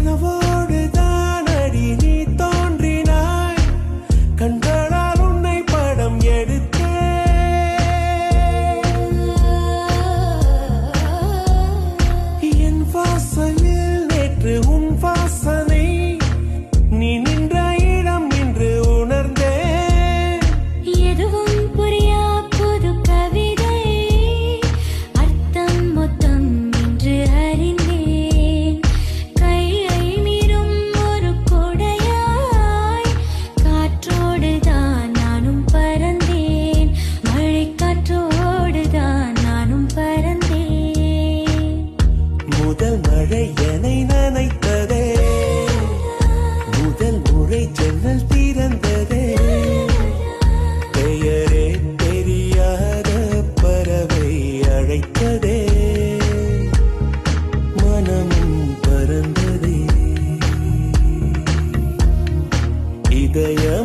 கனவோடு தானடி நீ தோன்றினாய், கண்களால் உன்னை படம் எடுத்தேன். என் வாசலில் நேற்று உன் வாசனை, நீ நின்ற இடம் இன்று உணர்ந்தேன். எதுவும் புரியா புது கவிதை, அர்த்தம் மொத்தம் இன்று அறிந்தேன். கையை மீறும் ஒரு கொடையாய், காற்றோடுதான் நானும் பறந்தேன். மழை காற்றோடுதான் நானும் பறந்தேன். முதல் மழை என்னை நனைத்ததே, முதல் முறை ஜன்னல் திறந்ததே. பெயரே தெரியாத பறவை அழைத்ததே, மனமும் பறந்ததே. இதயம்